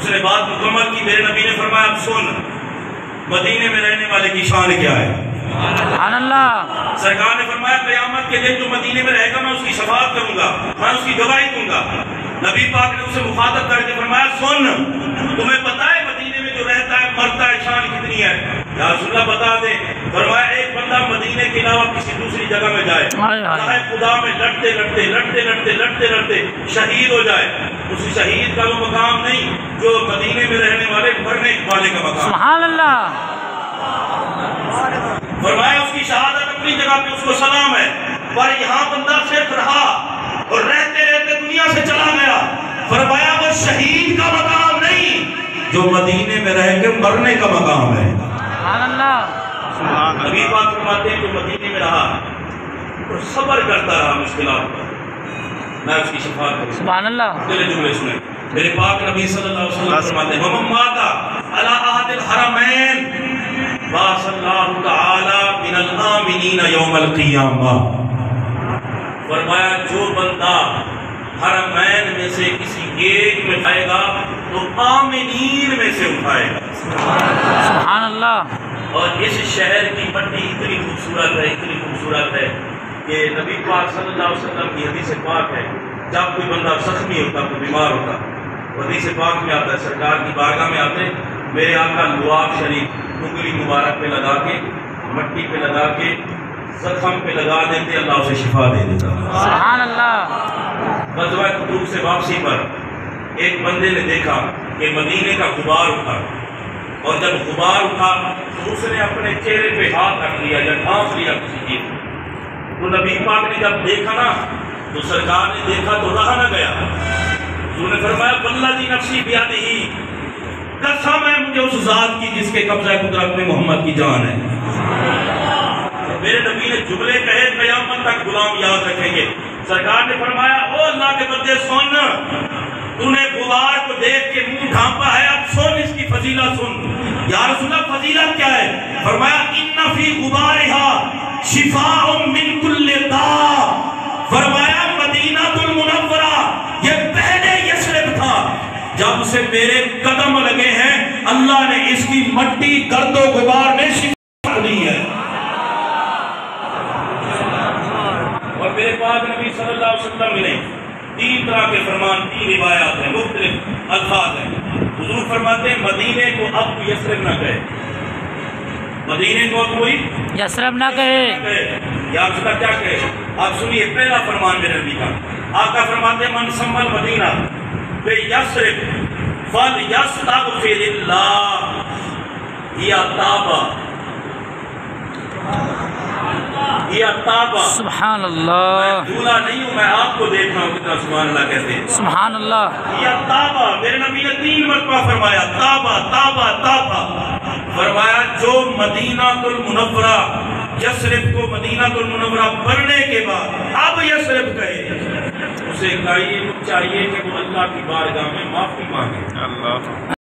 اس نے بات مکمل کی، میرے نبی نے فرمایا اب سن، مدینے میں رہنے والے کی شان کیا ہے؟ سبحان اللہ۔ سرکار نے فرمایا قیامت کے دن جو مدینے میں رہے گا میں اس کی شفاعت کروں گا، میں اس کی گواہی دوں گا۔ نبی پاک نے اسے مخاطب کر کے فرمایا سن، تمہیں پتہ ہے مدینے میں جو رہتا ہے مرتا ہے شان کتنی ہے؟ یا رسول اللہ بتا دے۔ فرمایا ایک بندہ مدینے کے علاوہ کسی دوسری جگہ میں جائے، راہ خدا میں لڑتے لڑتے شہید ہو جائے، اس شہید کا وہ مقام نہیں جو مدینے میں رہنے والے مرنے والے کا مقام۔ سبحان اللہ۔ فرمایا اس کی شہادت اپنی جگہ پہ اس کو سلام ہے، پر یہاں بندہ صرف رہا اور رہتے رہتے دنیا سے چلا گیا، فرمایا وہ شہید کا مقام نہیں جو مدینے میں رہ کے مرنے کا مقام ہے۔ سبحان اللہ۔ نبی پاک فرماتے ہیں جو مدینے میں رہا اور صبر کرتا رہا مشکلات پر، میں اس کی شفاعت کروں۔ سبحان اللہ۔ پہلے جملے سنیں، میرے پاک نبی صلی اللہ علیہ وسلم فرماتے ہیں وَمَن مَاتَ عَلَىٰ أَحَدِ الْحَرَمَيْنِ بَعَثَ اللَّهُ تَعَالَىٰ مِنَ الْآمِنِينَ يَوْمَ الْقِيَامَةِ۔ فرمایا جو بندہ حرمین میں سے کسی ایک میں اٹھائے گا تو آمنین میں سے اٹھائے گا۔ سبحان اللہ۔ اور اس شہر کی مٹی اتنی خوبصورت ہے کہ نبی پاک صلی اللہ علیہ وسلم کی حدیث پاک ہے، جب کوئی بندہ زخمی ہوتا، کوئی بیمار ہوتا، حدیث پاک میں آتا ہے سرکار کی بارگاہ میں آتے، میرے آقا لعاب شریف انگلی مبارک پہ لگا کے، مٹی پہ لگا کے، زخم پہ لگا دیتے، اللہ اسے شفا دے دیتا۔ سبحان اللہ۔ غزوہ تبوک سے واپسی پر ایک بندے نے دیکھا کہ مدینے کا غبار اٹھا، اور جب غبار اٹھا تو اس نے اپنے چہرے پہ ہاتھ رکھ لیا یا ڈھانپ لیا کسی چیز، تو نبی پاک نے جب دیکھا نا تو سرکار نے دیکھا تو رہا نہ گیا، انہوں نے فرمایا والذی نفسی بیدہ، قسم ہے مجھے اس ذات کی جس کے قبضہ قدرت میں محمد کی جان ہے۔ میرے نبی نے جملے کہے قیامت تک غلام یاد رکھیں گے۔ سرکار نے فرمایا او اللہ کے بندے سن، تو نے غبار کو دیکھ کے منہ ڈھانپا ہے، اب سن اس کی فضیلت سن۔ یا رسول اللہ فضیلت کیا ہے؟ فرمایا ان فی غبارها شفاء من کل داء۔ فرمایا مدینہ المنورہ یہ پہلے یثرب تھا، جب سے میرے قدم لگے ہیں اللہ نے اس کی مٹی گرد و غبار میں شفا دی ہے۔ اور میرے پاک نبی صلی اللہ علیہ وسلم نے 3 طرح کے فرمان، 3 روایات ہیں، مختلف الفاظ ہیں۔ حضور فرماتے ہیں مدینے کو اب کوئی یثرب نہ کہے، مدینے کو اب کوئی یثرب نہ کہے۔ یا اس کا کیا کہے؟ آپ سنیے پہلا فرمان میرے نبی کا، آقا فرماتے ہیں من سمى المدینہ بِیثرب فلیستغفر اللہ ہی طابہ۔ سبحان اللہ۔ میں دھولا نہیں ہوں، میں آپ کو دیکھ رہا ہوں کتنا سبحان اللہ کہتے ہیں۔ سبحان اللہ۔ یا طابہ، میرے نبی نے 3 مرتبہ فرمایا طابہ طابہ طابہ۔ فرمایا جو مدینہ المنورہ یثرب کو مدینہ المنورہ پڑھنے کے بعد اب یثرب کہے، اسے چاہیے کہ وہ اللہ کی بارگاہ میں معافی مانگے۔ اللہ